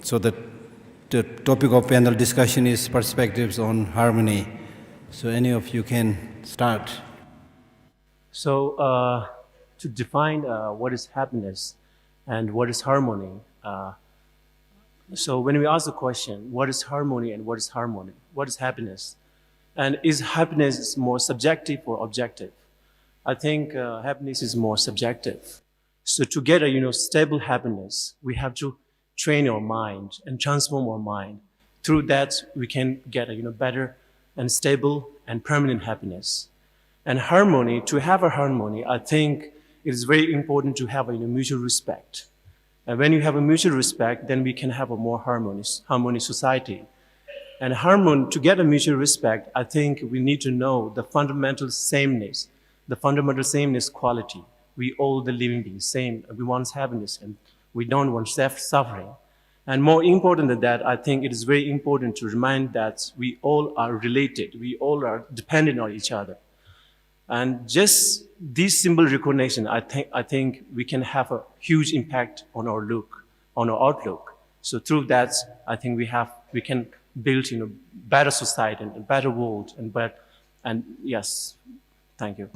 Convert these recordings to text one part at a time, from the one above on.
So the topic of panel discussion is perspectives on harmony. So any of you can start. So to define what is happiness and what is harmony, so when we ask the question, what is harmony and what is harmony? What is happiness? And is happiness more subjective or objective? I think happiness is more subjective. So to get a stable happiness, we have to train our mind and transform our mind. Through that, we can get a better and stable and permanent happiness. And harmony, to have a harmony, I think it is very important to have a mutual respect. And when you have a mutual respect, then we can have a more harmonious society. And harmony, to get a mutual respect, I think we need to know the fundamental sameness quality. We all, the living beings, same. We want happiness and we don't want suffering. And more important than that, I think it is very important to remind that we all are related. We all are dependent on each other. And just this simple recognition, I think we can have a huge impact on our outlook. So through that, I think we can build better society and a better world and yes, thank you.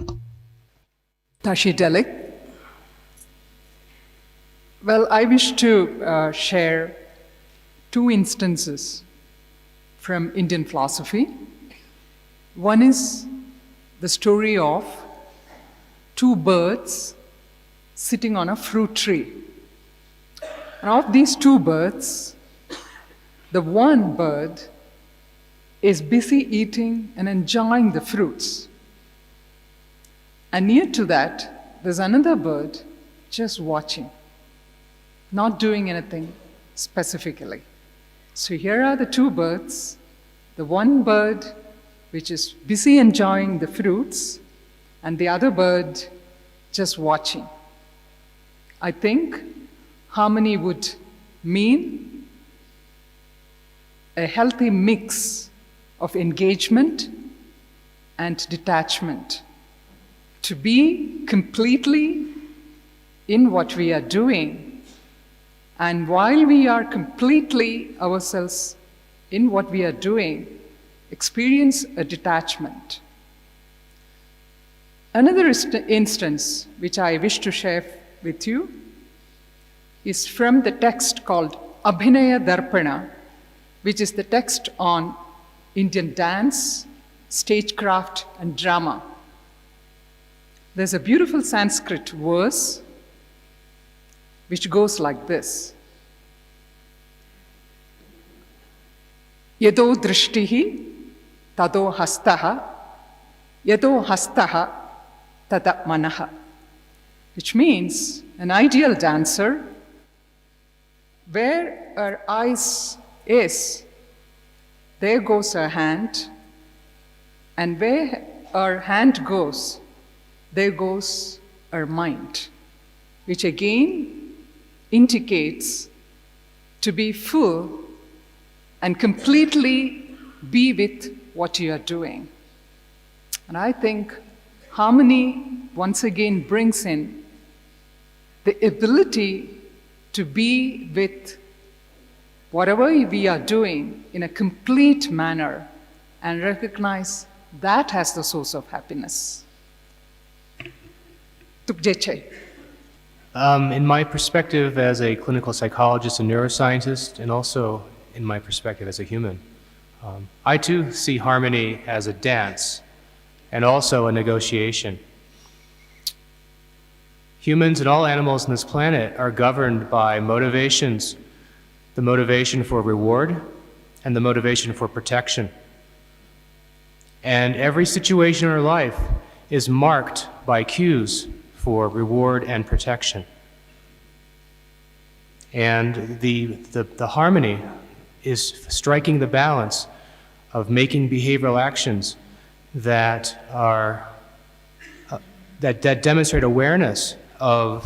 Tashi Delik. Well, I wish to share two instances from Indian philosophy. One is the story of two birds sitting on a fruit tree. And of these two birds, the one bird is busy eating and enjoying the fruits. And near to that, there's another bird just watching, not doing anything specifically. So here are the two birds, the one bird which is busy enjoying the fruits, and the other bird just watching. I think harmony would mean a healthy mix of engagement and detachment, to be completely in what we are doing, and while we are completely ourselves in what we are doing, experience a detachment. Another instance which I wish to share with you is from the text called Abhinaya Darpana, which is the text on Indian dance, stagecraft, and drama. There's a beautiful Sanskrit verse which goes like this. Yado drishtihi tado hastaha, yado hastaha tada manaha, which means an ideal dancer, where her eyes is, there goes her hand, and where her hand goes, there goes her mind, which again indicates to be full and completely be with what you are doing. And I think harmony once again brings in the ability to be with whatever we are doing in a complete manner and recognize that as the source of happiness. Geshe. In my perspective as a clinical psychologist and neuroscientist, and also in my perspective as a human, I too see harmony as a dance and also a negotiation. Humans and all animals on this planet are governed by motivations, the motivation for reward and the motivation for protection. And every situation in our life is marked by cues for reward and protection. And the harmony is striking the balance of making behavioral actions that are that demonstrate awareness of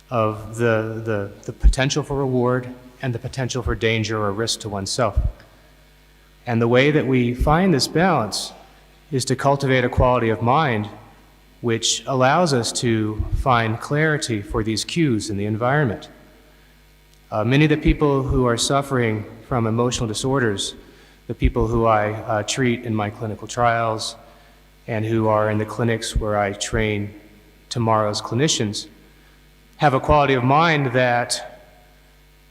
the potential for reward and the potential for danger or risk to oneself. And the way that we find this balance is to cultivate a quality of mind which allows us to find clarity for these cues in the environment. Many of the people who are suffering from emotional disorders, the people who I treat in my clinical trials and who are in the clinics where I train tomorrow's clinicians, have a quality of mind that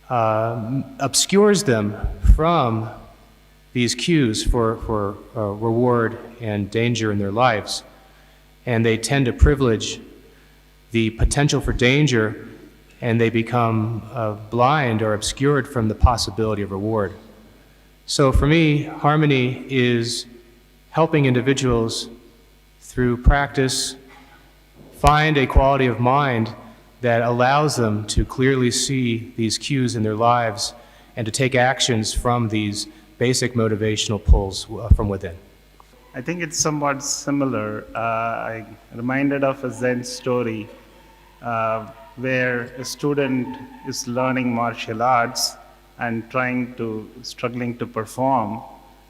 obscures them from these cues for reward and danger in their lives. And they tend to privilege the potential for danger, and they become blind or obscured from the possibility of reward. So for me, harmony is helping individuals through practice find a quality of mind that allows them to clearly see these cues in their lives and to take actions from these basic motivational pulls from within. I think it's somewhat similar. I'm reminded of a Zen story where a student is learning martial arts and struggling to perform,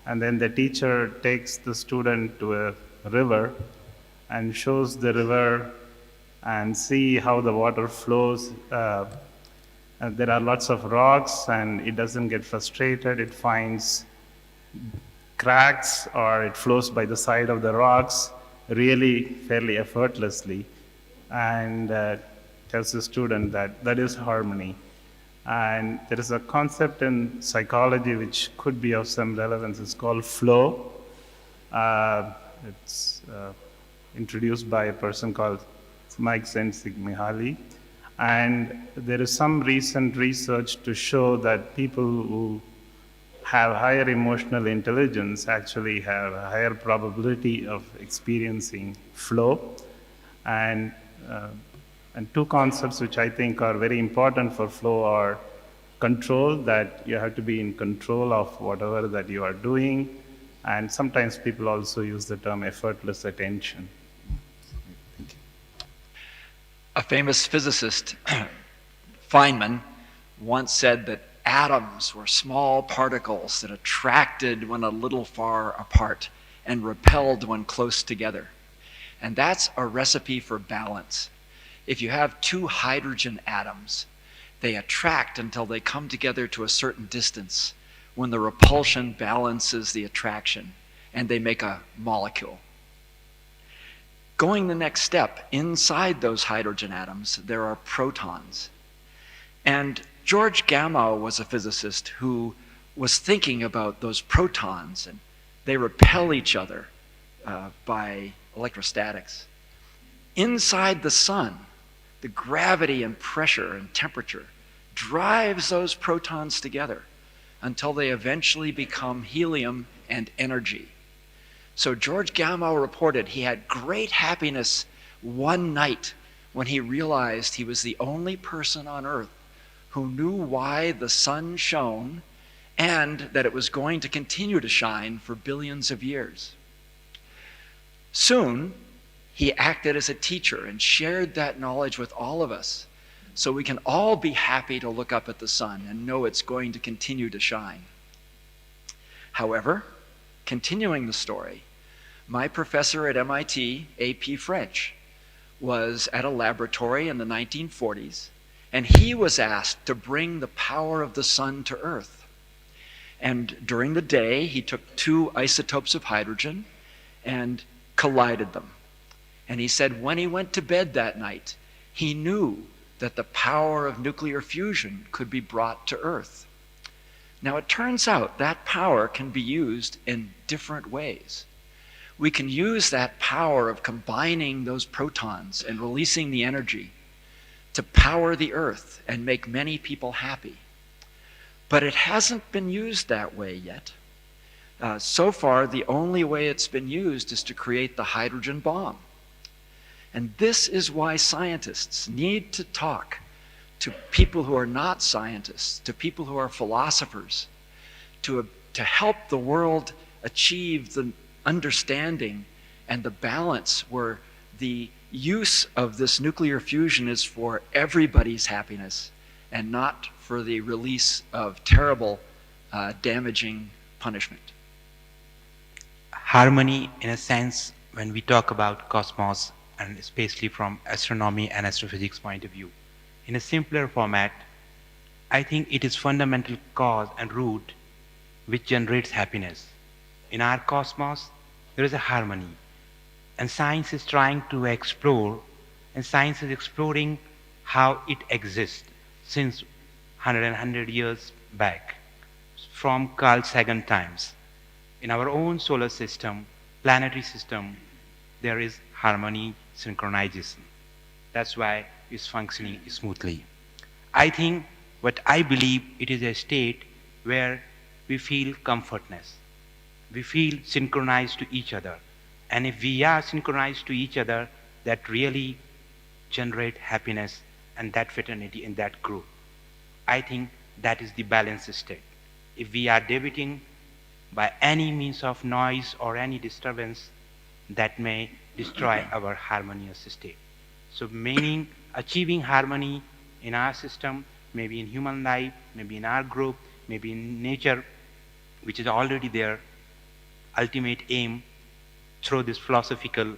and then the teacher takes the student to a river and shows the river and see how the water flows. And there are lots of rocks, and it doesn't get frustrated. It finds cracks, or it flows by the side of the rocks really fairly effortlessly, and tells the student that that is harmony. And there is a concept in psychology which could be of some relevance. It's called flow. It's introduced by a person called Mike Csikszentmihalyi. And there is some recent research to show that people who have higher emotional intelligence actually have a higher probability of experiencing flow. And two concepts which I think are very important for flow are control, that you have to be in control of whatever that you are doing, and sometimes people also use the term effortless attention. Thank you. A famous physicist, Feynman, once said that atoms were small particles that attracted when a little far apart and repelled when close together. And that's a recipe for balance. If you have two hydrogen atoms, they attract until they come together to a certain distance when the repulsion balances the attraction, and they make a molecule. Going the next step, inside those hydrogen atoms, there are protons. And George Gamow was a physicist who was thinking about those protons, and they repel each other by electrostatics. Inside the sun, the gravity and pressure and temperature drives those protons together until they eventually become helium and energy. So George Gamow reported he had great happiness one night when he realized he was the only person on Earth who knew why the sun shone and that it was going to continue to shine for billions of years. Soon, he acted as a teacher and shared that knowledge with all of us so we can all be happy to look up at the sun and know it's going to continue to shine. However, continuing the story, my professor at MIT, A.P. French, was at a laboratory in the 1940s, and he was asked to bring the power of the sun to Earth. And during the day, he took two isotopes of hydrogen and collided them. And he said when he went to bed that night, he knew that the power of nuclear fusion could be brought to Earth. Now it turns out that power can be used in different ways. We can use that power of combining those protons and releasing the energy to power the Earth and make many people happy. But it hasn't been used that way yet. So far, the only way it's been used is to create the hydrogen bomb. And this is why scientists need to talk to people who are not scientists, to people who are philosophers, to help the world achieve the understanding and the balance where the use of this nuclear fusion is for everybody's happiness and not for the release of terrible, damaging punishment. Harmony, in a sense, when we talk about cosmos, and especially from astronomy and astrophysics point of view, in a simpler format, I think it is fundamental cause and root which generates happiness. In our cosmos, there is a harmony, and science is trying to explore, and science is exploring how it exists since 100 years back, from Carl Sagan times. In our own solar system, planetary system, there is harmony, synchronization. That's why it's functioning smoothly. I think what I believe it is a state where we feel comfortness. We feel synchronized to each other. And if we are synchronized to each other, that really generate happiness and that fraternity in that group. I think that is the balanced state. If we are deviating by any means of noise or any disturbance, that may destroy our harmonious state. So meaning achieving harmony in our system, maybe in human life, maybe in our group, maybe in nature, which is already there, ultimate aim through this philosophical,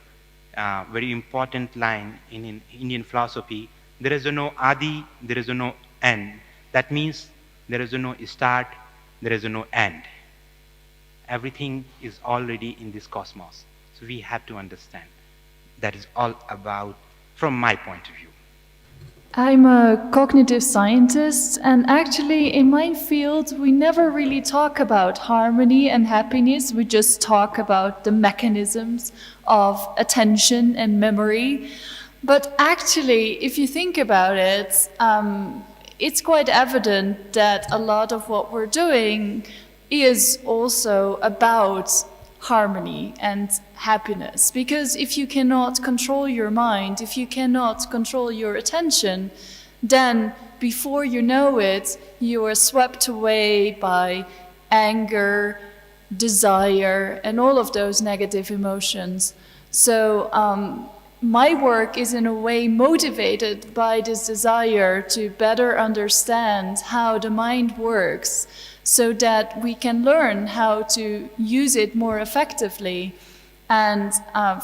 very important line in Indian philosophy, there is no adi, there is no end. That means there is no start, there is no end. Everything is already in this cosmos. So we have to understand. That is all about, from my point of view. I'm a cognitive scientist, and actually in my field we never really talk about harmony and happiness. We just talk about the mechanisms of attention and memory. But actually, if you think about it, it's quite evident that a lot of what we're doing is also about harmony and happiness. Because if you cannot control your mind, if you cannot control your attention, then before you know it, you are swept away by anger, desire, and all of those negative emotions. So my work is in a way motivated by this desire to better understand how the mind works, so that we can learn how to use it more effectively. And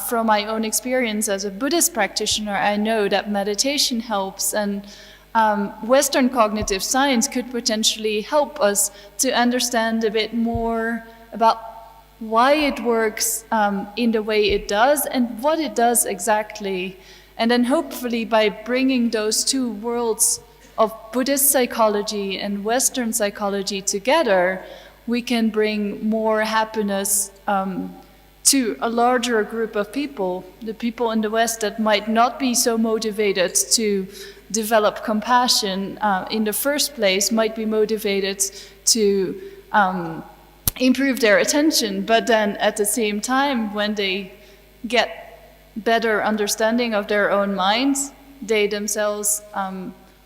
from my own experience as a Buddhist practitioner, I know that meditation helps, and Western cognitive science could potentially help us to understand a bit more about why it works in the way it does and what it does exactly. And then hopefully by bringing those two worlds of Buddhist psychology and Western psychology together, we can bring more happiness to a larger group of people. The people in the West that might not be so motivated to develop compassion in the first place might be motivated to improve their attention, but then at the same time, when they get better understanding of their own minds, they themselves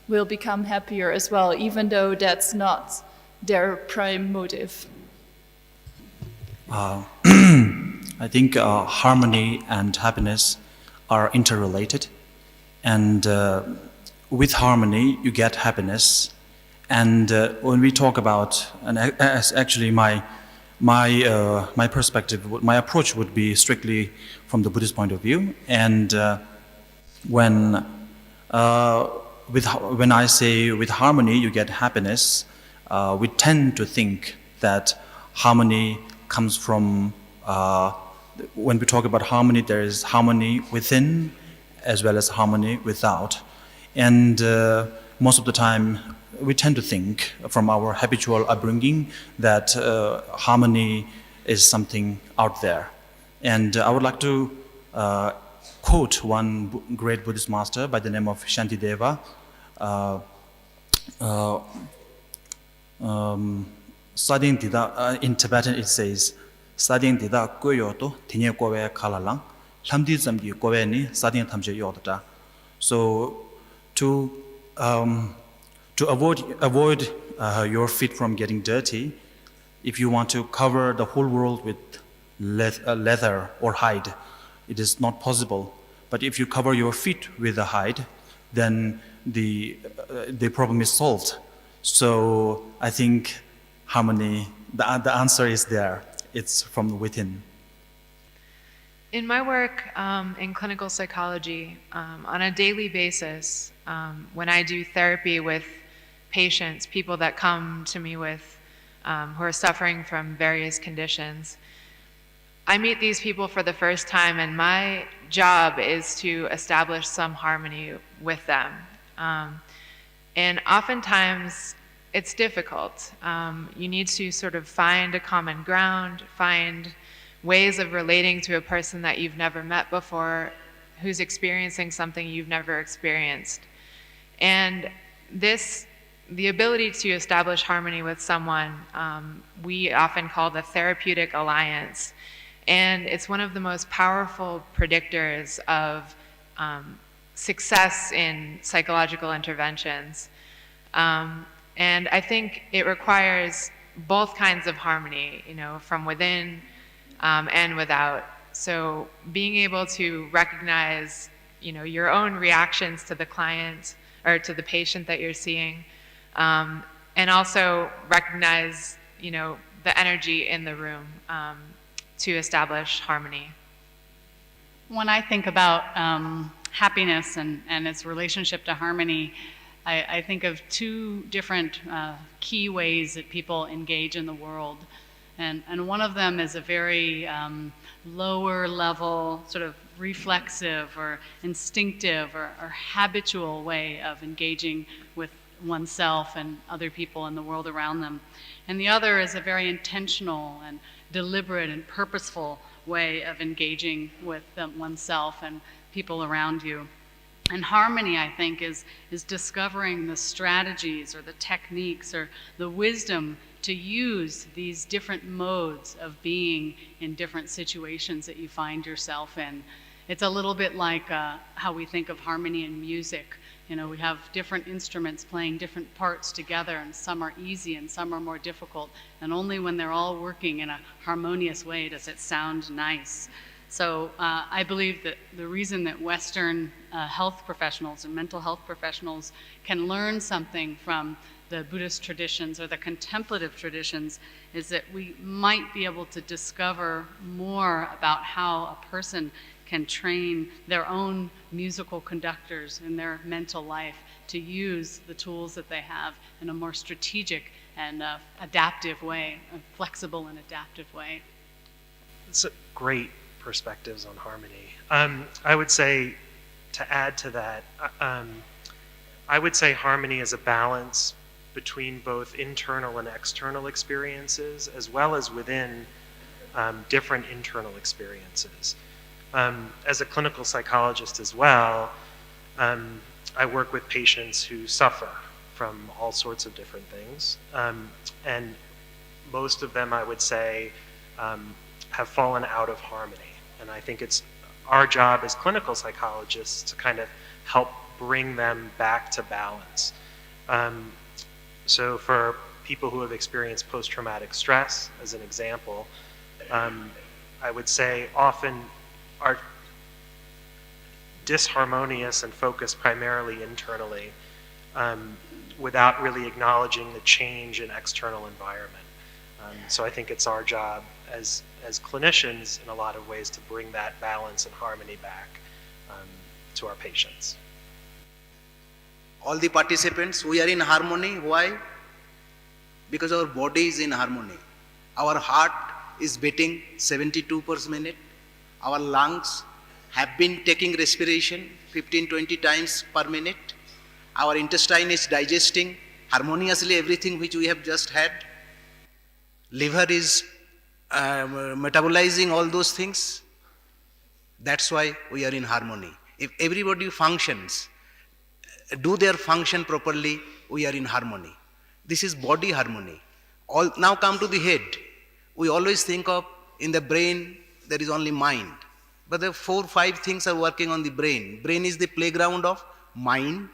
will become happier as well, even though that's not their prime motive. I think harmony and happiness are interrelated, and with harmony you get happiness. And when we talk about, and actually my perspective, my approach would be strictly from the Buddhist point of view. And when I say with harmony you get happiness, we tend to think that harmony comes from, when we talk about harmony, there is harmony within as well as harmony without. And most of the time we tend to think from our habitual upbringing that harmony is something out there. And I would like to quote one great Buddhist master by the name of Shantideva. In Tibetan it says, "Sading dida goyoto tinye kowe kalalang, lamdi zamgi kowe ni sading tamje yodata." So to avoid your feet from getting dirty, if you want to cover the whole world with leather or hide, it is not possible. But if you cover your feet with the hide, then the problem is solved. So I think harmony, the answer is there. It's from within. In my work in clinical psychology, on a daily basis, when I do therapy with patients, people that come to me with who are suffering from various conditions. I meet these people for the first time, and my job is to establish some harmony with them. And oftentimes, it's difficult. You need to sort of find a common ground, find ways of relating to a person that you've never met before, who's experiencing something you've never experienced. And the ability to establish harmony with someone, we often call the Therapeutic Alliance. And it's one of the most powerful predictors of success in psychological interventions. And I think it requires both kinds of harmony, from within and without. So being able to recognize, your own reactions to the client or to the patient that you're seeing, and also recognize, the energy in the room to establish harmony. When I think about happiness and its relationship to harmony, I think of two different key ways that people engage in the world. And one of them is a very lower level, sort of reflexive or instinctive or habitual way of engaging with oneself and other people in the world around them. And the other is a very intentional and deliberate and purposeful way of engaging with oneself and people around you. And harmony, I think, is discovering the strategies or the techniques or the wisdom to use these different modes of being in different situations that you find yourself in. It's a little bit like how we think of harmony in music. We have different instruments playing different parts together, and some are easy and some are more difficult. And only when they're all working in a harmonious way does it sound nice. So I believe that the reason that Western health professionals and mental health professionals can learn something from the Buddhist traditions or the contemplative traditions is that we might be able to discover more about how a person can train their own musical conductors in their mental life to use the tools that they have in a more strategic and adaptive way, a flexible and adaptive way. It's a great perspectives on harmony. I would say, to add to that, I would say harmony is a balance between both internal and external experiences, as well as within different internal experiences. As a clinical psychologist as well, I work with patients who suffer from all sorts of different things. And most of them, I would say, have fallen out of harmony. And I think it's our job as clinical psychologists to kind of help bring them back to balance. So for people who have experienced post-traumatic stress, as an example, I would say often are disharmonious and focused primarily internally without really acknowledging the change in external environment. So I think it's our job as clinicians in a lot of ways to bring that balance and harmony back to our patients. All the participants, we are in harmony. Why? Because our body is in harmony. Our heart is beating 72 per minute. Our lungs have been taking respiration 15-20 times per minute. Our intestine is digesting harmoniously everything which we have just had. Liver is metabolizing all those things. That's why we are in harmony. If everybody functions, do their function properly, we are in harmony. This is body harmony. Now come to the head. We always think of in the brain there is only mind. But the 4 or 5 things are working on the brain. Brain is the playground of mind,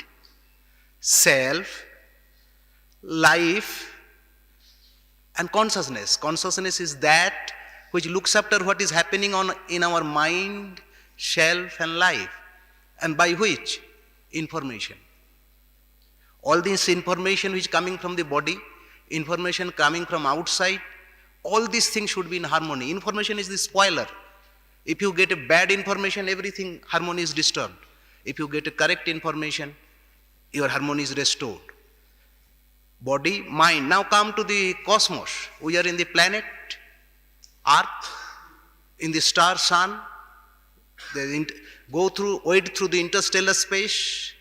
self, life, and consciousness. Consciousness is that which looks after what is happening in our mind, self, and life. And by which? Information. All this information which is coming from the body, information coming from outside, all these things should be in harmony. Information is the spoiler. If you get a bad information, everything, harmony is disturbed. If you get a correct information, your harmony is restored. body, mind. Now come to the cosmos. We are in the planet Earth, in the star sun. They wade through the interstellar space,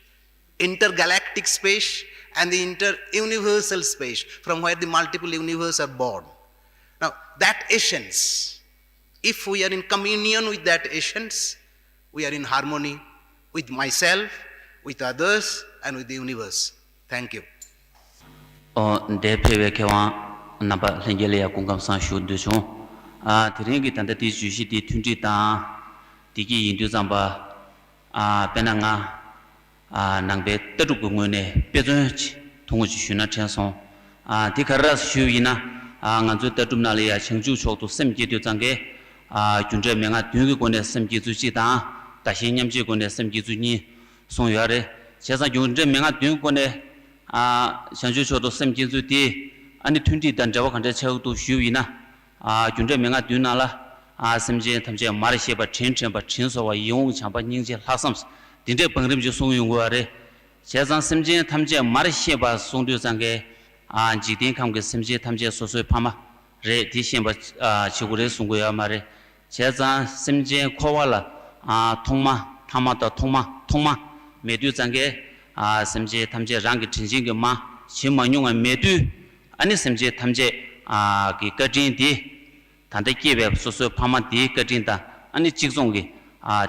intergalactic space, and the inter-universal space, from where the multiple universes are born. Now, that essence, if we are in communion with that essence, we are in harmony with myself, with others, and with the universe. Thank you. Napa Lengelia Kungam San Shu Dushu. Tiringi Tandati Jushi di Tunjita, Digi Induzamba, Penanga, Nangbe Tadukungune, Pezunch, Tungushuna Chanson, Tikaras Shuina, Nanzu Tatumnalia, Chengju to Semji to Zange, Junja Menga Dugone, Semji to Chita, Tashinyam Jigone, Semji to Ni, Sonyare, Chesa Junja Menga Dugone, Shanju to Semji to Ti. Ani 20 dan jawa kan chau tu shuina junde menga dunala semje thamje marishe ba chen ba chin so wa yong chang ba ning je lasams dinde pangrim ju song yong wa re chezang semje thamje marishe ba song du sang ge ji din kham ge semje thamje so so phama re di shen ba chigure song go ya ma re chezang semje khowala thongma thama da thongma me du sang ge semje thamje rang ge chin ge ma chima nyong me du Ani semje thamje ki katin di tanda kibe soso phama di katin da ani chigzong gi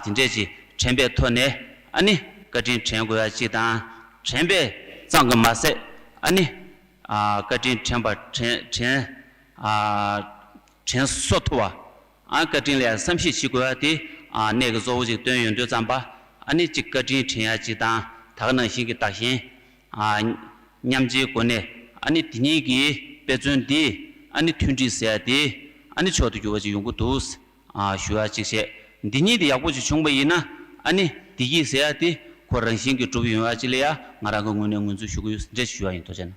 dinde ji chenbe thone ani katin chengo ya ji da chenbe zang ma se ani katin chenba chen sotwa katin le samshi chi go ya di ne ge zo ji dön yön de zamba ani ji katin chen ya ji da ta na shi gi da xin nyamji go ne Ani Tinigi, Bezundi, Ani Tunji Seadi, Ani Chotu Yuaji Yungutus, Shua Chise, Dini the Yakuji Chungbayina, Ani Digi Seadi, Koransingi Tubi Yuajilia, Maragungun Munzu Shugus, Jeshua in Tojan.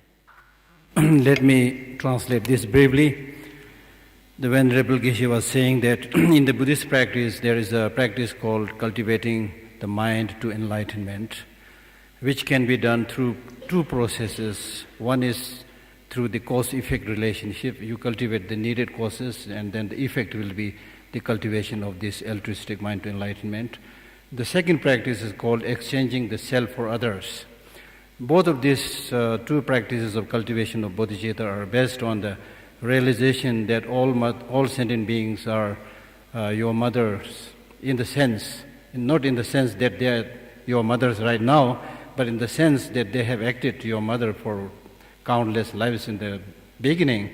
Let me translate this briefly. The Venerable Geshe was saying that in the Buddhist practice there is a practice called cultivating the mind to enlightenment, which can be done through two processes. One is through the cause-effect relationship. You cultivate the needed causes, and then the effect will be the cultivation of this altruistic mind to enlightenment. The second practice is called exchanging the self for others. Both of these two practices of cultivation of bodhicitta are based on the realization that all sentient beings are your mothers, in the sense, not in the sense that they are your mothers right now, but in the sense that they have acted to your mother for countless lives in the beginning.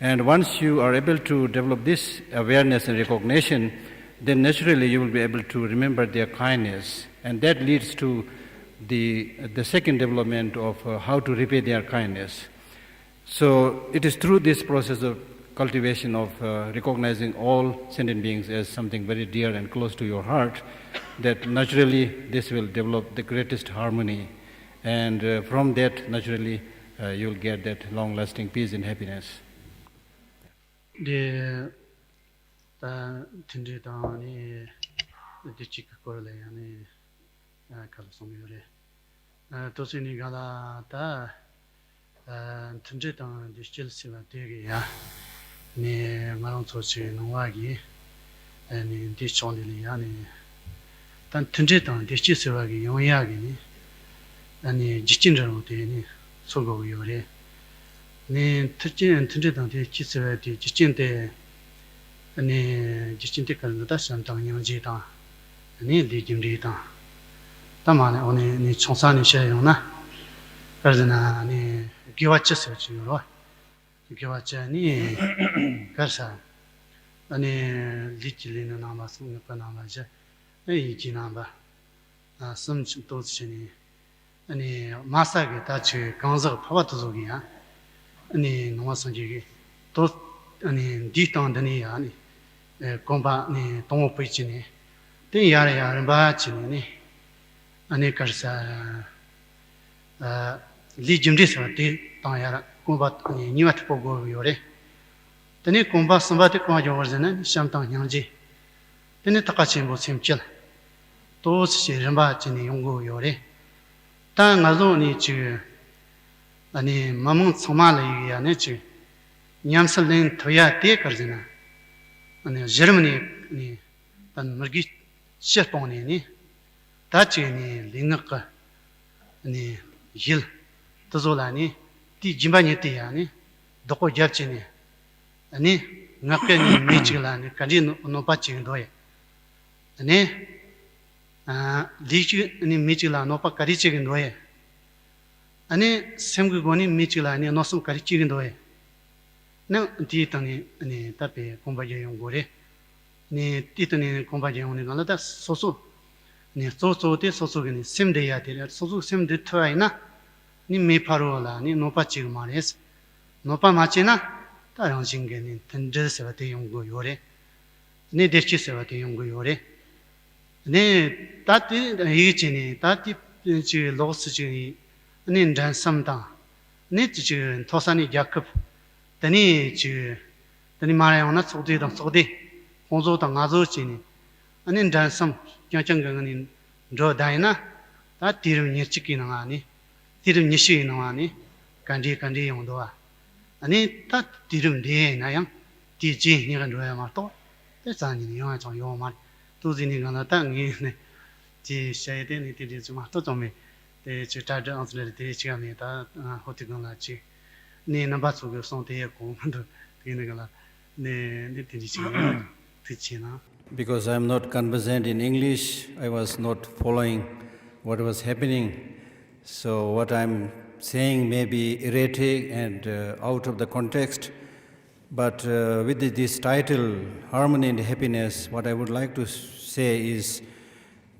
And once you are able to develop this awareness and recognition, then naturally you will be able to remember their kindness. And that leads to the second development of how to repay their kindness. So it is through this process of cultivation of recognizing all sentient beings as something very dear and close to your heart that naturally this will develop the greatest harmony, and from that naturally you'll get that long-lasting peace and happiness. The tindi dani the chick korle yani kalsomyore tosini gala ta tindi dan the chilsiva degi ya ni maron sochi nowagi ani di chondili yani tan tindi dan the chilsiva gi yonyagi ni ani jichinjaro de ni sogo yore ni tindi dan the chilsiva di jichinte ani jichinte kalda samtang yongji ta ani li jimri ta tamane oni ni chongsani shayona karzana ni giwacha sechiyo giwacha ni karsa ani lichilina nama sungpa nama ja ei jinamba sum chutosini ani masage tachi kanza phawatuzogiya ani nomasanji to ani ditandani ani komba ni tomo pichini te yare yare ba chini ni ani karsa li jimri sa te tayara komba ni niwat pogo yore tene komba sambate ko jo warzana shamtang nyangji tene takachin bo simchil to se ramba chini yongo yore ta ngazo ni chu 아니 마몽 소마를 야네지 냠슬린 토야 때 거잖아 아니 저르머니 아니 단 머기 셰뽕이니 다치니 링나까 아니 힐 도졸라니 티 짐바니 티야니 도코 잡치니 아니 ngakeni michilani kanji no pachi doye ane lichi ni michila no pa karichi doye ane semgu goni michila ni no sum karichi doye na ti tani ani tape kombaje yongore ni titani kombaje yongni gala da soso ni soso te soso ni semde ya te soso semde twaina ni me parola ni no pachi mares no pa machina 다른 신경이 던져서 대용 거 요래 네 대치서 대용 거 요래 네 다티 이지니 다티 지 로스지 네 잔삼다 네 지 토산이 야급 더니 지 더니 말하요나 소디당 소디 공조당 아조지니 아니 잔삼 경정경은 저 다이나 다 디름 니치기는 아니 디름 니시는 아니 간지 용도와 아니 다 디름데 나양 디지 니가 줘야 말도 대산이 영화 좀 요만 두지니가 땅이네 지 샤이데니 디지마 또 좀에 제 자주 안스레 디지가네 다 호티건라지 네 넘버 속에 손대에 공도 되는거라 네 디지가 디지나 Because I am not conversant in English, I was not following what was happening. So what I'm saying may be erratic and out of the context, but with this title, Harmony and Happiness, what I would like to say is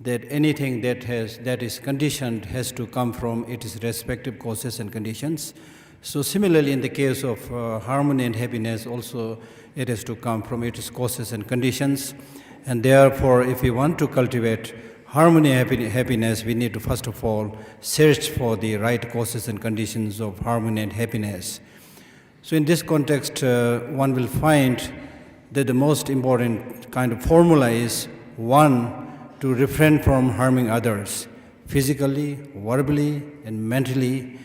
that anything that is conditioned has to come from its respective causes and conditions. So similarly, in the case of harmony and happiness, also it has to come from its causes and conditions. And therefore, if we want to cultivate harmony and happiness, we need to first of all search for the right causes and conditions of harmony and happiness. So in this context, one will find that the most important kind of formula is, one, to refrain from harming others, physically, verbally, and mentally.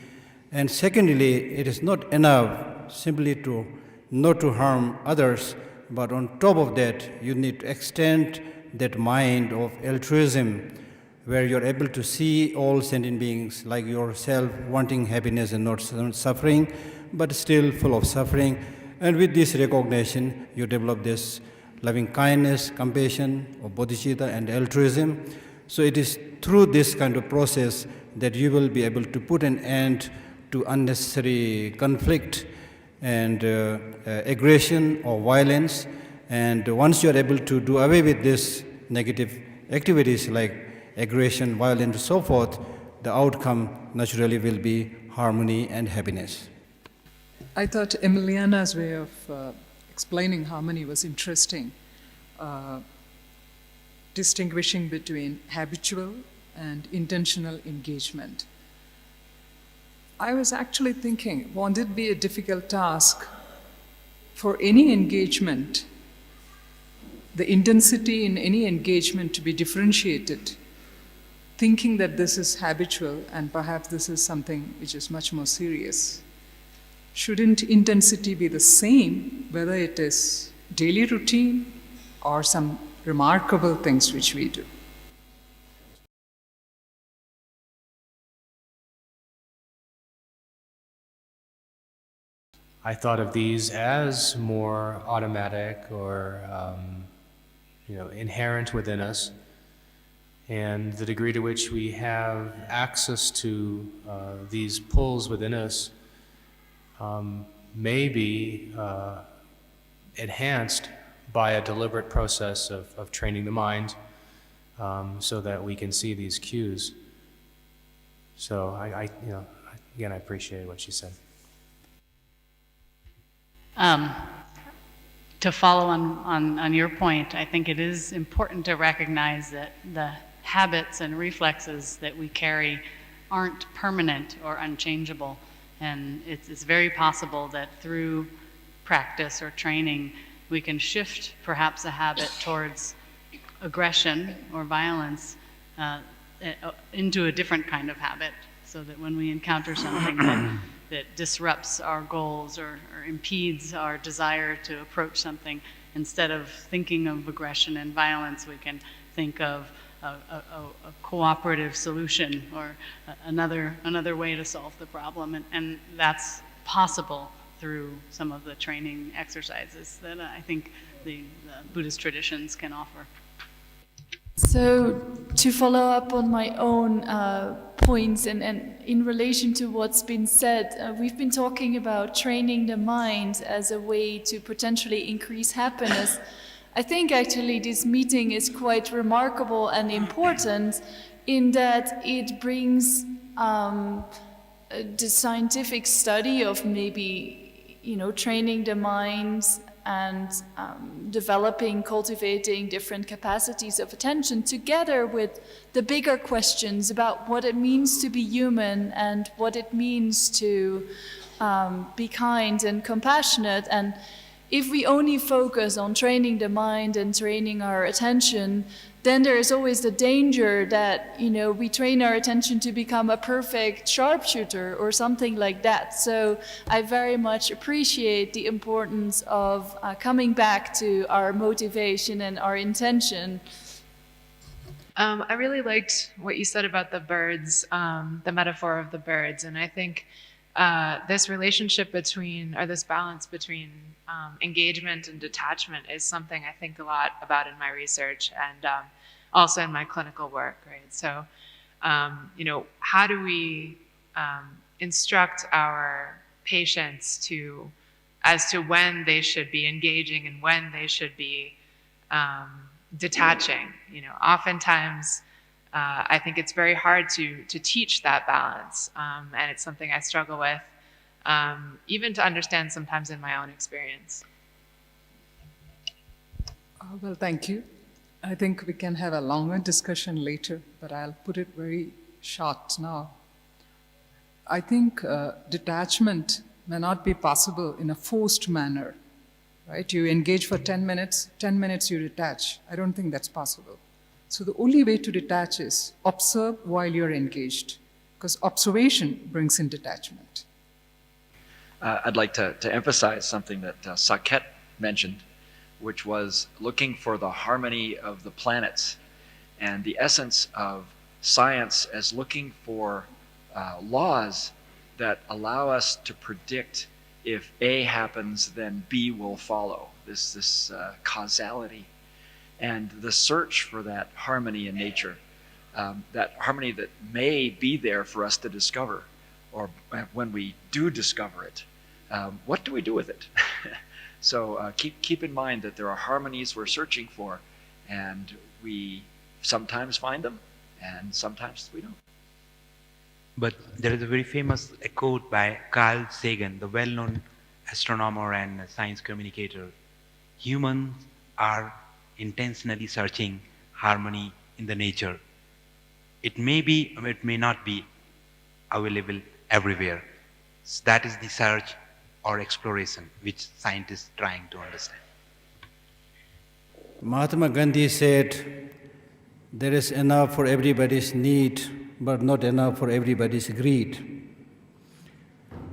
And secondly, it is not enough simply to not to harm others, but on top of that, you need to extend that mind of altruism, where you're able to see all sentient beings like yourself wanting happiness and not suffering, but still full of suffering. And with this recognition, you develop this loving kindness, compassion, or bodhicitta and altruism. So it is through this kind of process that you will be able to put an end to unnecessary conflict and aggression or violence. And once you are able to do away with this negative activities like aggression, violence, and so forth, the outcome naturally will be harmony and happiness. I thought Emiliana's way of explaining harmony was interesting, distinguishing between habitual and intentional engagement. I was actually thinking, won't it be a difficult task for any engagement, the intensity in any engagement to be differentiated, thinking that this is habitual and perhaps this is something which is much more serious? Shouldn't intensity be the same, whether it is daily routine or some remarkable things which we do? I thought of these as more automatic or inherent within us, and the degree to which we have access to these pulls within us may be enhanced by a deliberate process of training the mind so that we can see these cues. So I appreciate what she said. To follow on your point, I think it is important to recognize that the habits and reflexes that we carry aren't permanent or unchangeable. And it's very possible that through practice or training, we can shift perhaps a habit towards aggression or violence into a different kind of habit, so that when we encounter something that disrupts our goals or impedes our desire to approach something. Instead of thinking of aggression and violence, we can think of a cooperative solution or another way to solve the problem. And that's possible through some of the training exercises that I think the Buddhist traditions can offer. So to follow up on my own points and in relation to what's been said, we've been talking about training the mind as a way to potentially increase happiness. I think actually this meeting is quite remarkable and important in that it brings the scientific study of maybe, training the mind and developing, cultivating different capacities of attention together with the bigger questions about what it means to be human and what it means to be kind and compassionate. And if we only focus on training the mind and training our attention, then there is always the danger that, we train our attention to become a perfect sharpshooter or something like that. So I very much appreciate the importance of coming back to our motivation and our intention. I really liked what you said about the birds, the metaphor of the birds. And I think this relationship between, or this balance between engagement and detachment is something I think a lot about in my research and also in my clinical work, right? So, how do we instruct our patients as to when they should be engaging and when they should be detaching? Oftentimes, I think it's very hard to teach that balance, and it's something I struggle with, even to understand sometimes in my own experience. Well, thank you. I think we can have a longer discussion later, but I'll put it very short now. I think detachment may not be possible in a forced manner, right? You engage for 10 minutes you detach. I don't think that's possible. So the only way to detach is observe while you're engaged, because observation brings in detachment. I'd like to emphasize something that Saket mentioned, which was looking for the harmony of the planets, and the essence of science as looking for laws that allow us to predict if A happens, then B will follow, this causality. And the search for that harmony in nature, that harmony that may be there for us to discover, or when we do discover it, what do we do with it? So keep in mind that there are harmonies we're searching for, and we sometimes find them, and sometimes we don't. But there is a very famous quote by Carl Sagan, the well-known astronomer and science communicator. Humans are intentionally searching harmony in the nature. It may be, or it may not be available everywhere. So that is the search or exploration which scientists are trying to understand. Mahatma Gandhi said, there is enough for everybody's need, but not enough for everybody's greed.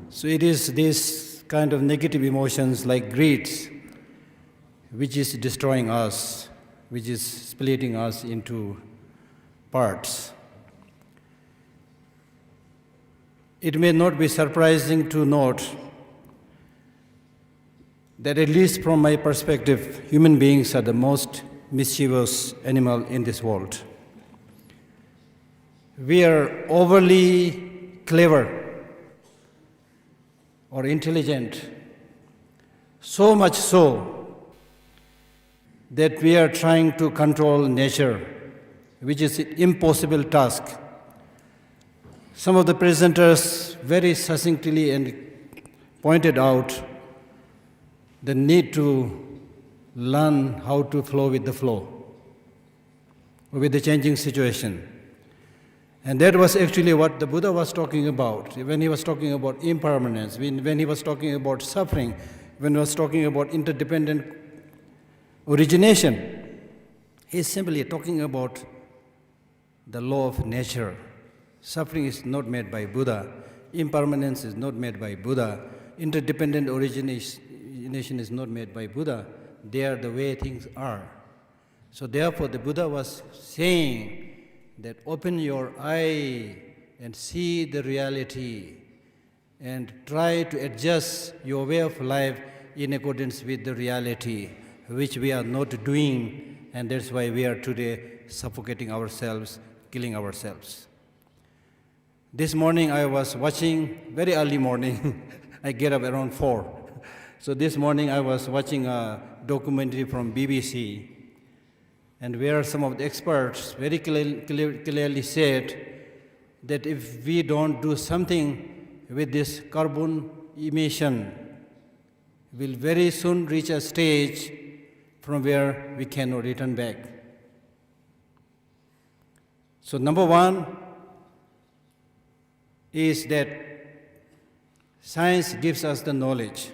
So it is this kind of negative emotions like greed which is destroying us, which is splitting us into parts. It may not be surprising to note that, at least from my perspective, human beings are the most mischievous animal in this world. We are overly clever or intelligent, so much so that we are trying to control nature, which is an impossible task. Some of the presenters very succinctly and pointed out the need to learn how to flow with the flow, with the changing situation. And that was actually what the Buddha was talking about when he was talking about impermanence, when he was talking about suffering, when he was talking about interdependent origination. He's simply talking about the law of nature. Suffering is not made by Buddha, Impermanence is not made by Buddha. Interdependent origination is not made by Buddha. They are the way things are. So therefore the Buddha was saying that open your eye and see the reality and try to adjust your way of life in accordance with the reality, which we are not doing, and that's why we are today suffocating ourselves, killing ourselves. This morning I was watching, very early morning, I get up around 4. So this morning I was watching a documentary from BBC, and where some of the experts very clearly said that if we don't do something with this carbon emission, we'll very soon reach a stage from where we cannot return back. So number one is that science gives us the knowledge,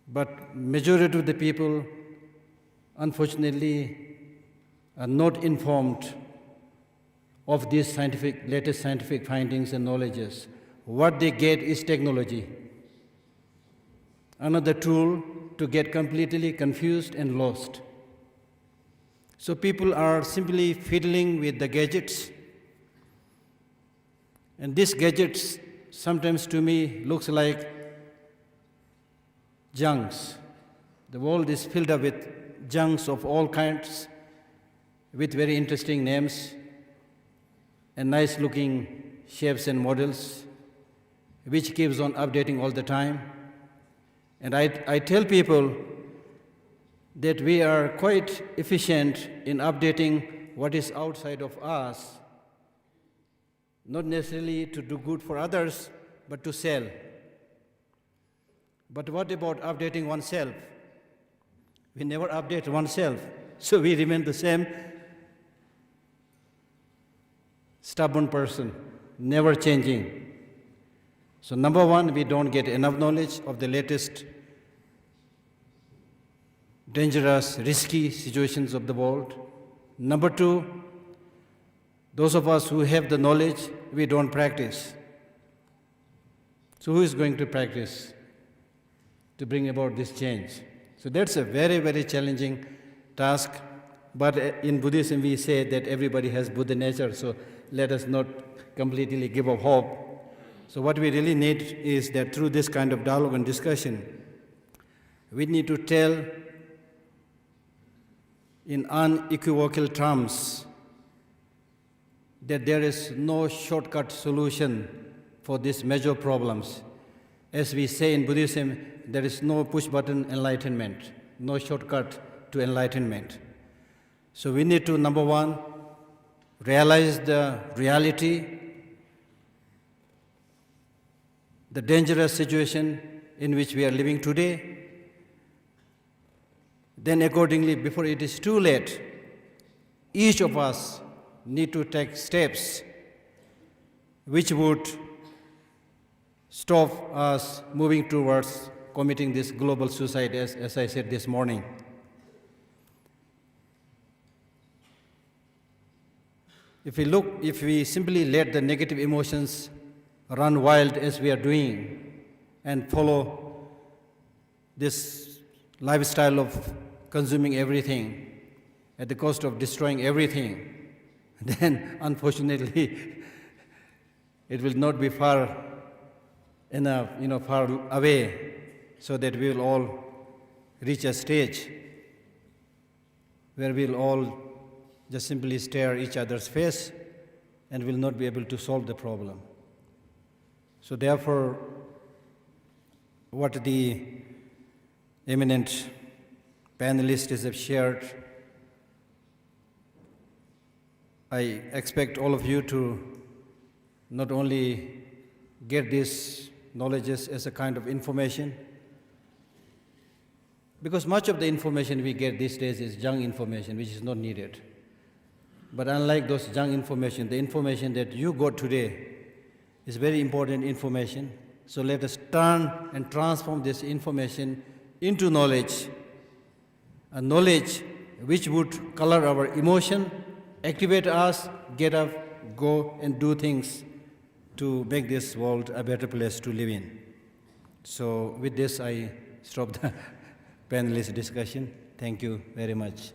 but majority of the people unfortunately are not informed of these latest scientific findings and knowledges. What they get is technology, another tool to get completely confused and lost. So people are simply fiddling with the gadgets, and these gadgets sometimes to me looks like junks. The world is filled up with junks of all kinds, with very interesting names and nice looking shapes and models, which keeps on updating all the time. And I tell people that we are quite efficient in updating what is outside of us, not necessarily to do good for others, but to sell. But what about updating oneself? We never update oneself, so we remain the same stubborn person, never changing. So number one, we don't get enough knowledge of the latest dangerous, risky situations of the world. Number two, those of us who have the knowledge, we don't practice. So who is going to practice to bring about this change? So that's a very, very challenging task. But in Buddhism, we say that everybody has Buddha nature, so let us not completely give up hope. So what we really need is that through this kind of dialogue and discussion, we need to tell in unequivocal terms that there is no shortcut solution for these major problems. As we say in Buddhism, there is no push-button enlightenment, no shortcut to enlightenment. So we need to, number one, realize the reality, the dangerous situation in which we are living today. Then accordingly, before it is too late, each of us need to take steps which would stop us moving towards committing this global suicide, as I said this morning. If we simply let the negative emotions run wild as we are doing and follow this lifestyle of consuming everything at the cost of destroying everything, then unfortunately it will not be far enough, far away, so that we will all reach a stage where we will all just simply stare each other's face and will not be able to solve the problem. So therefore, what the eminent panelists have shared, I expect all of you to not only get these knowledges as a kind of information, because much of the information we get these days is junk information, which is not needed. But unlike those junk information, the information that you got today is very important information. So let us turn and transform this information into knowledge, a knowledge which would color our emotion, activate us, get up, go and do things to make this world a better place to live in. So with this, I stop the panelist discussion. Thank you very much.